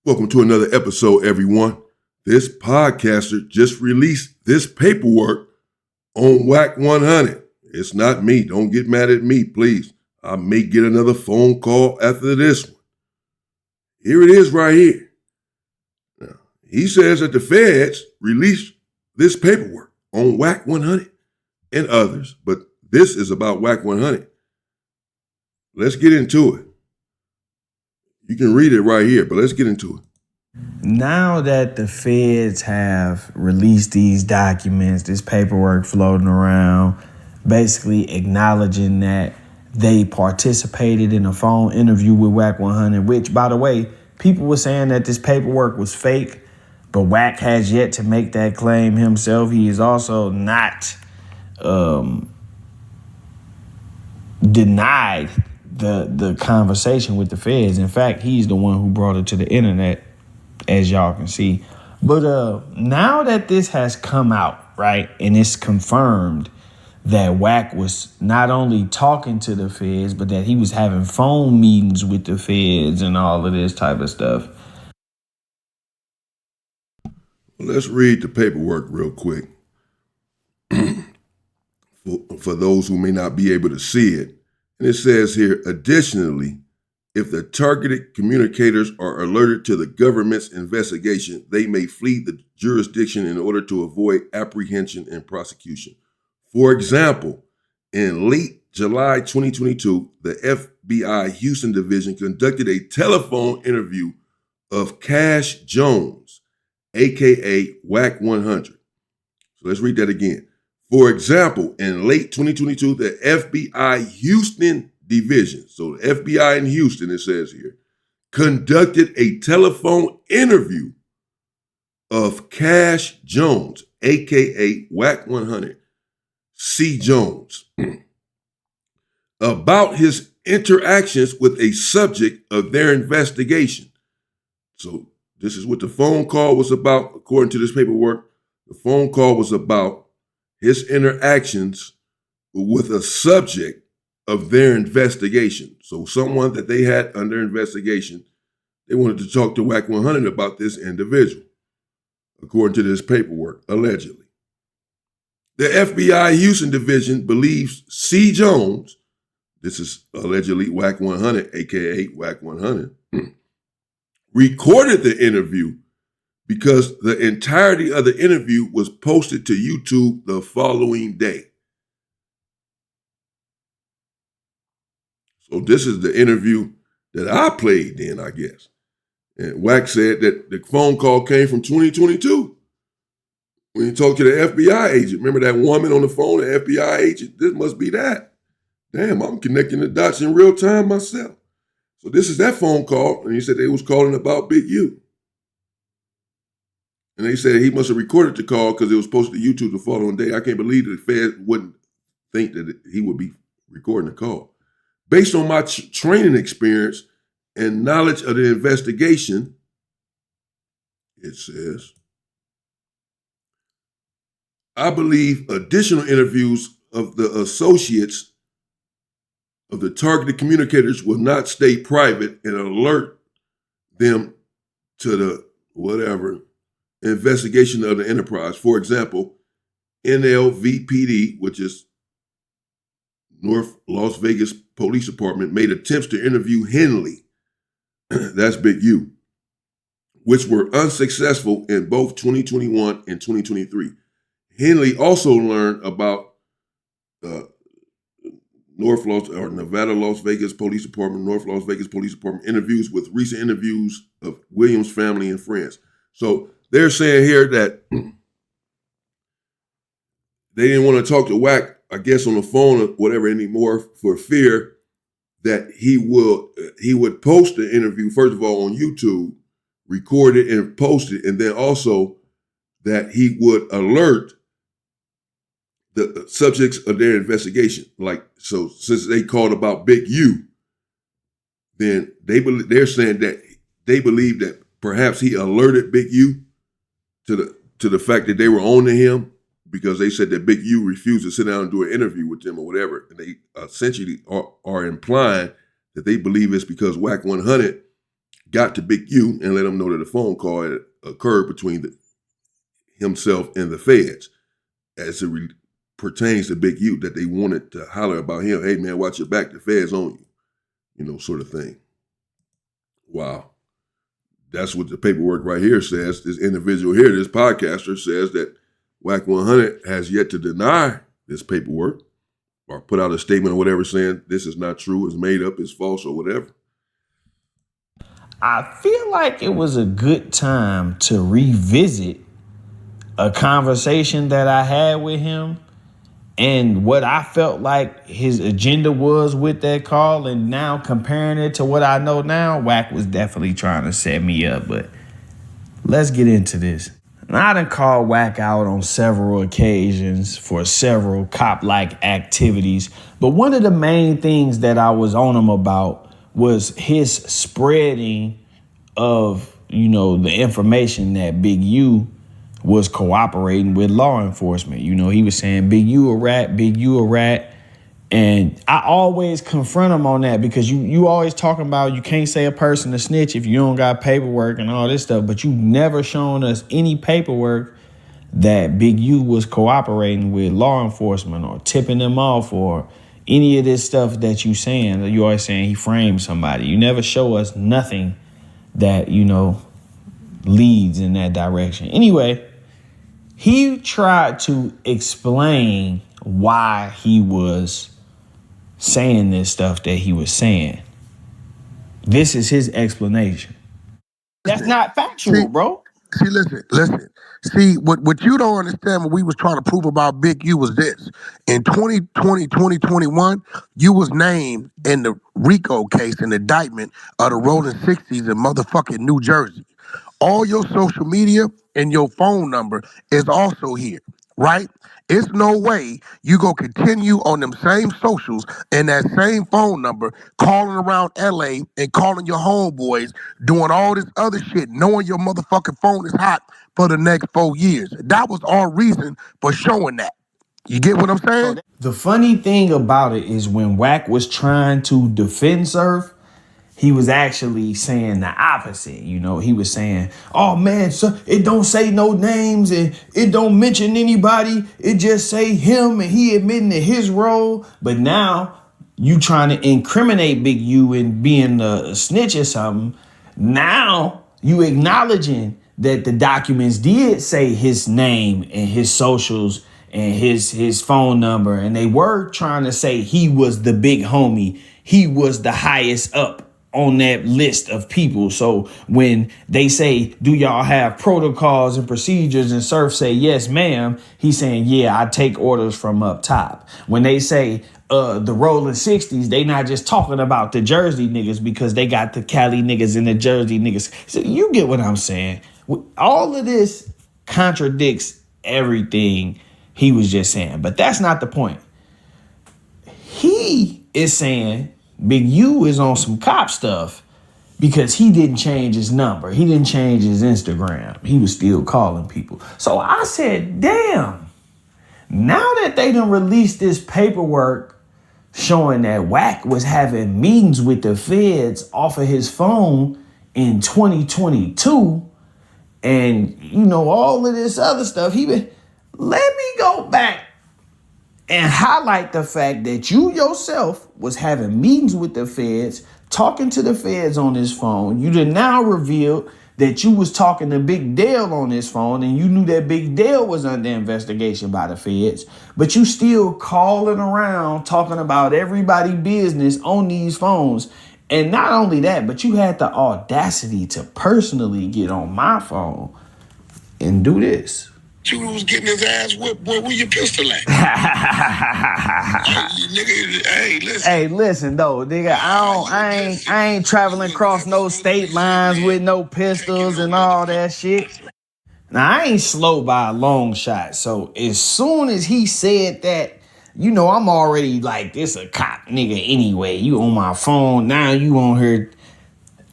Welcome to another episode, everyone. This podcaster just released this paperwork on Wack100. It's not me. Don't get mad at me, please. I may get another phone call after this one. Here it is right here. Now, he says that the feds released this paperwork on Wack100 and others, but this is about Wack100. Let's get into it. You can read it right here, but let's get into it. Now that the feds have released these documents, this paperwork floating around, basically acknowledging that they participated in a phone interview with Wack100, which, by the way, people were saying that this paperwork was fake, but Wack has yet to make that claim himself. He is also not denied the conversation with the feds. In fact, he's the one who brought it to the internet, as y'all can see. But now that this has come out, right, and it's confirmed that Wack was not only talking to the feds, but that he was having phone meetings with the feds and all of this type of stuff. Let's read the paperwork real quick for those who may not be able to see it. And it says here, additionally, if the targeted communicators are alerted to the government's investigation, they may flee the jurisdiction in order to avoid apprehension and prosecution. For example, in late July 2022, the FBI Houston Division conducted a telephone interview of Cash Jones, aka Wack100. So let's read that again. For example, in late 2022, the FBI Houston Division, so the FBI in Houston, it says here, conducted a telephone interview of Cash Jones, aka Wack100, C. Jones, about his interactions with a subject of their investigation. So this is what the phone call was about, according to this paperwork. The phone call was about his interactions with a subject of their investigation. So someone that they had under investigation, they wanted to talk to Wack100 about this individual, according to this paperwork, allegedly. The FBI Houston Division believes C. Jones, this is allegedly Wack100, aka Wack100, recorded the interview because the entirety of the interview was posted to YouTube the following day. So this is the interview that I played then, I guess. And Wack said that the phone call came from 2022 when he talked to the FBI agent. Remember that woman on the phone, the FBI agent? This must be that. Damn, I'm connecting the dots in real time myself. So this is that phone call, and he said they was calling about Big U. And they said he must have recorded the call because it was posted to YouTube the following day. I can't believe the Fed wouldn't think that he would be recording the call. Based on my training experience and knowledge of the investigation, it says, I believe additional interviews of the associates of the targeted communicators will not stay private and alert them to the whatever investigation of the enterprise. For example, NLVPD, which is North Las Vegas Police Department, made attempts to interview Henley, that's Big U, which were unsuccessful in both 2021 and 2023. Henley also learned about Nevada Las Vegas Police Department, North Las Vegas Police Department interviews with recent interviews of Williams' family and friends. So they're saying here that they didn't want to talk to Wack, I guess, on the phone or whatever anymore for fear that he would post the interview, first of all, on YouTube, record it and post it, and then also that he would alert the subjects of their investigation. Like, so since they called about Big U, then they're saying that they believe that perhaps he alerted Big U to the fact that they were on to him, because they said that Big U refused to sit down and do an interview with them or whatever. And they essentially are implying that they believe it's because Wack100 got to Big U and let him know that a phone call had occurred between himself and the feds as it pertains to Big U, that they wanted to holler about him. Hey, man, watch your back. The feds on you, sort of thing. Wow. That's what the paperwork right here says. This individual here, this podcaster, says that Wack100 has yet to deny this paperwork or put out a statement or whatever saying this is not true, it's made up, it's false, or whatever. I feel like it was a good time to revisit a conversation that I had with him and what I felt like his agenda was with that call, and now comparing it to what I know now, Wack was definitely trying to set me up. But let's get into this. And I done called Wack out on several occasions for several cop-like activities, but one of the main things that I was on him about was his spreading of, the information that Big U was cooperating with law enforcement. He was saying Big U a rat, Big U a rat. And I always confront him on that because you always talking about you can't say a person a snitch if you don't got paperwork and all this stuff, but you never shown us any paperwork that Big U was cooperating with law enforcement or tipping them off or any of this stuff that you saying. You always saying he framed somebody. You never show us nothing that, leads in that direction. Anyway, he tried to explain why he was saying this stuff that he was saying. This is his explanation. That's not factual, bro. See, listen. See, what you don't understand, what we was trying to prove about Big U was this. In 2020, 2021, you was named in the RICO case, an indictment of the Rolling 60s in motherfucking New Jersey. All your social media and your phone number is also here, right? It's no way you go continue on them same socials and that same phone number, calling around LA and calling your homeboys, doing all this other shit, knowing your motherfucking phone is hot for the next 4 years. That was our reason for showing that. You get what I'm saying? The funny thing about it is when Wack was trying to defend Surf, he was actually saying the opposite. He was saying, oh man, so it don't say no names and it don't mention anybody. It just say him and he admitting to his role. But now you trying to incriminate Big U in being a snitch or something. Now you acknowledging that the documents did say his name and his socials and his phone number. And they were trying to say he was the big homie. He was the highest up on that list of people. So when they say, do y'all have protocols and procedures, and Surf say, yes, ma'am, he's saying, yeah, I take orders from up top. When they say the Rolling 60s, they not just talking about the Jersey niggas because they got the Cali niggas and the Jersey niggas. So you get what I'm saying? All of this contradicts everything he was just saying, but that's not the point. He is saying Big U is on some cop stuff because he didn't change his number. He didn't change his Instagram. He was still calling people. So I said, damn, now that they done released this paperwork showing that Wack was having meetings with the feds off of his phone in 2022 and, all of this other stuff, let me go back and highlight the fact that you yourself was having meetings with the feds, talking to the feds on his phone. You did now reveal that you was talking to Big Dale on his phone and you knew that Big Dale was under investigation by the feds, but you still calling around talking about everybody's business on these phones. And not only that, but you had the audacity to personally get on my phone and do this. You was getting his ass whipped, boy, where your pistol at? Nigga, hey, listen though, nigga, I ain't traveling across no state lines with no pistols and all that shit. Now I ain't slow by a long shot. So as soon as he said that, I'm already like, this a cop nigga anyway. You on my phone, now you on here.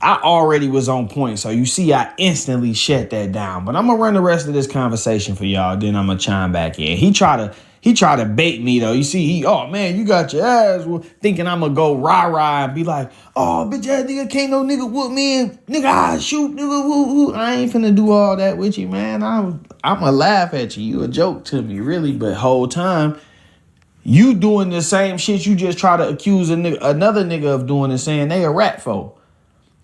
I already was on point. So you see, I instantly shut that down. But I'm going to run the rest of this conversation for y'all. Then I'm going to chime back in. He tried to He tried to bait me though. You see, oh man, you got your ass thinking I'm gonna go rah-rah and be like, oh, bitch ass nigga, can't no nigga whoop me and nigga, I shoot, nigga, woo. I ain't finna do all that with you, man. I'ma laugh at you. You a joke to me, really, but whole time, you doing the same shit you just try to accuse another nigga of doing and saying they a rat for.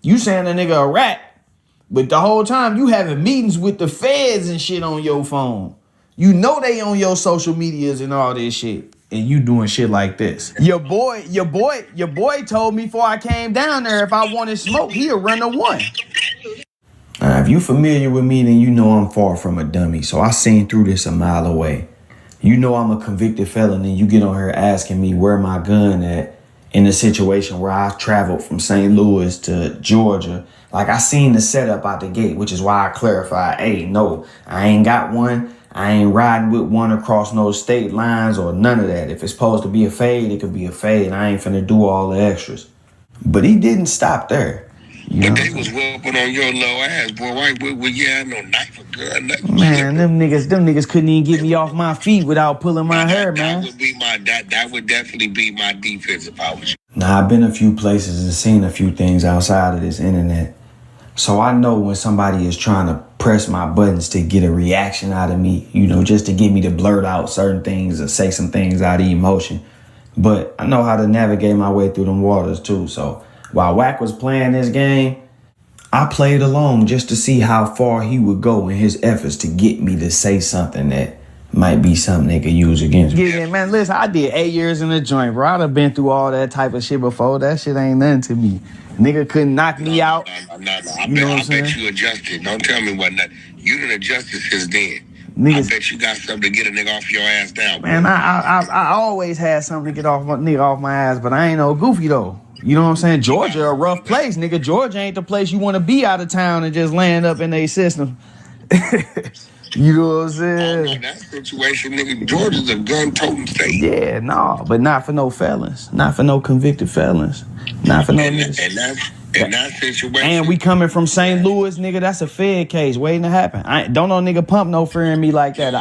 You saying a nigga a rat, but the whole time you having meetings with the feds and shit on your phone. You know they on your social medias and all this shit, and you doing shit like this. Your boy told me before I came down there if I wanted smoke, he'll run a one. If you familiar with me, then you know I'm far from a dummy. So I seen through this a mile away. You know I'm a convicted felon, and you get on here asking me where my gun at in a situation where I traveled from St. Louis to Georgia. Like I seen the setup out the gate, which is why I clarified, hey, no, I ain't got one. I ain't riding with one across no state lines or none of that. If it's supposed to be a fade, it could be a fade. I ain't finna do all the extras. But he didn't stop there. But they was whooping on your little ass, boy. Why you had no knife or gun, nothing? Man, them niggas couldn't even get me off my feet without pulling my hair, man. That would definitely be my defense if I was you. Now, I've been a few places and seen a few things outside of this internet. So I know when somebody is trying to press my buttons to get a reaction out of me, you know, just to get me to blurt out certain things or say some things out of emotion. But I know how to navigate my way through them waters too. So while Wack was playing this game, I played along just to see how far he would go in his efforts to get me to say something that might be something they could use against me. Yeah, man, listen, I did 8 years in the joint, bro. I'd have been through all that type of shit before. That shit ain't nothing to me. Nigga couldn't knock me out. I bet you adjusted. Don't tell me what not. You done adjusted since then. Niggas, I bet you got something to get a nigga off your ass down. Man, I always had something to get off my ass, but I ain't no goofy though. You know what I'm saying? Georgia a rough place, nigga. Georgia ain't the place you want to be out of town and just land up in their system. You know what I'm saying? In that situation, nigga, Georgia's a gun-toting state. Yeah, no, but not for no felons. Not for no convicted felons. Not for no niggas. In that situation. And we coming from St. Louis, nigga. That's a Fed case waiting to happen. Don't no nigga pump no fear in me like that.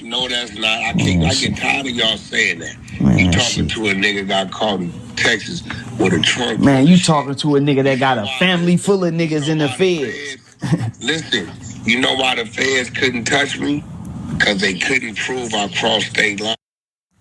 No, that's not. I get tired of y'all saying that. Man, you talking to a nigga got caught in Texas with a trunk. Man, you talking to a nigga that got a family full of niggas in the feds. Listen, you know why the feds couldn't touch me? Because they couldn't prove I crossed state line.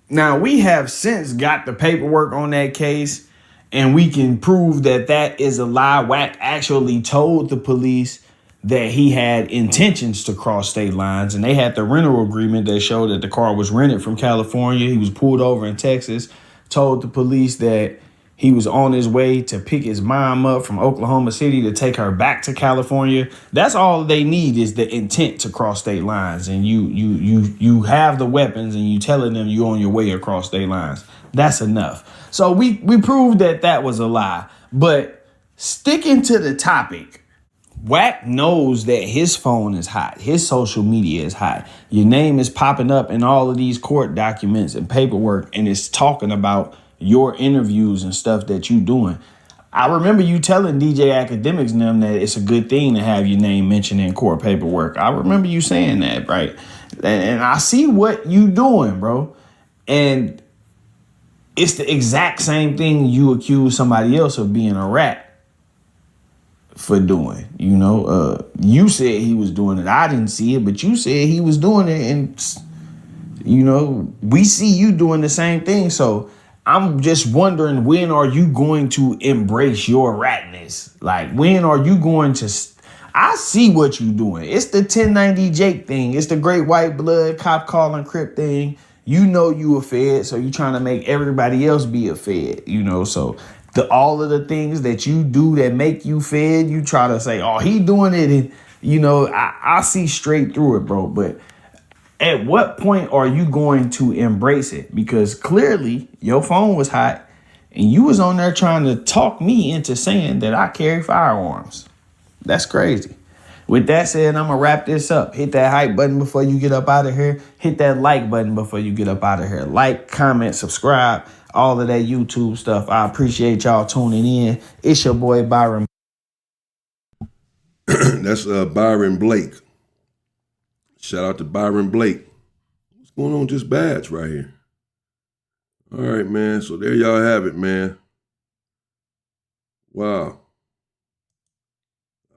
Now, we have since got the paperwork on that case, and we can prove that that is a lie. Wack actually told the police that he had intentions to cross state lines, and they had the rental agreement that showed that the car was rented from California. He was pulled over in Texas, told the police that he was on his way to pick his mom up from Oklahoma City to take her back to California. That's all they need is the intent to cross state lines. And you have the weapons and you telling them you're on your way across state lines. That's enough. So we proved that was a lie. But sticking to the topic, Wack knows that his phone is hot. His social media is hot. Your name is popping up in all of these court documents and paperwork, and it's talking about your interviews and stuff that you doing. I remember you telling DJ Academics and them that it's a good thing to have your name mentioned in court paperwork. I remember you saying that, right? And I see what you doing, bro. And it's the exact same thing you accuse somebody else of being a rat for doing. You know, you said he was doing it. I didn't see it, but you said he was doing it. And, you know, we see you doing the same thing. So I'm just wondering, when are you going to embrace your ratness? Like, when are you going to... I see what you doing. It's the 1090 Jake thing. It's the great white blood cop calling crip thing. You know you a fed, so you trying to make everybody else be a fed, you know? So all of the things that you do that make you fed, you try to say, oh, he doing it. And, you know, I see straight through it, bro. But at what point are you going to embrace it? Because clearly your phone was hot and you was on there trying to talk me into saying that I carry firearms. That's crazy. With that said, I'm going to wrap this up. Hit that hype button before you get up out of here. Hit that like button before you get up out of here. Like, comment, subscribe, all of that YouTube stuff. I appreciate y'all tuning in. It's your boy Byron. That's Byron Blake. Shout out to Byron Blake. going on with this badge right here? All right, man. So there y'all have it, man. Wow.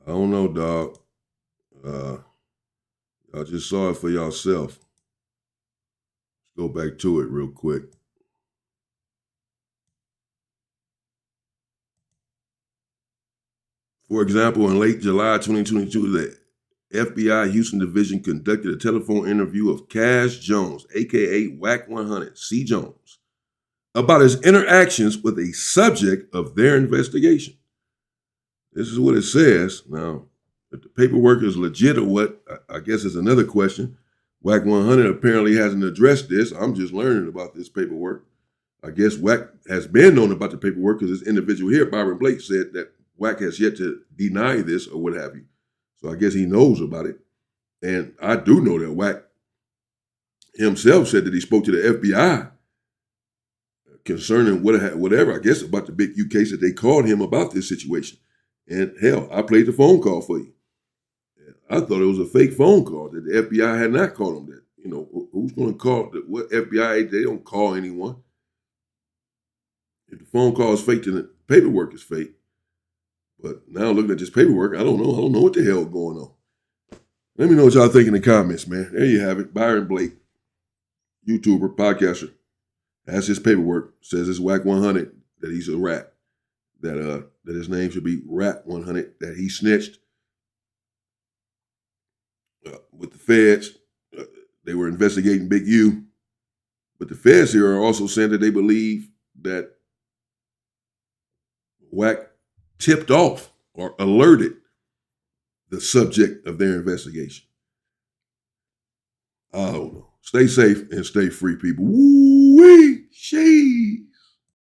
I don't know, dog. Y'all just saw it for yourself. Let's go back to it real quick. For example, in late July 2022, the FBI Houston Division conducted a telephone interview of Cash Jones, aka Wack100, C. Jones, about his interactions with a subject of their investigation. This is what it says. Now, if the paperwork is legit or what, I guess is another question. Wack100 apparently hasn't addressed this. I'm just learning about this paperwork. I guess Wack has been known about the paperwork because this individual here, Byron Blake, said that Wack has yet to deny this or what have you. So I guess he knows about it. And I do know that Wack himself said that he spoke to the FBI concerning whatever, I guess, about the Big U case, that they called him about this situation. And hell, I played the phone call for you. I thought it was a fake phone call, that the FBI had not called him. That, you know, who's going to call? What FBI? They don't call anyone. If the phone call is fake, then the paperwork is fake. But now looking at this paperwork, I don't know. I don't know what the hell is going on. Let me know what y'all think in the comments, man. There you have it. Byron Blake, YouTuber, podcaster, has his paperwork, says it's Wack100, that he's a rat, that his name should be Rat100, that he snitched with the feds. They were investigating Big U. But the feds here are also saying that they believe that Wack tipped off or alerted the subject of their investigation. I don't know. Stay safe and stay free, people. Woo-wee, shade.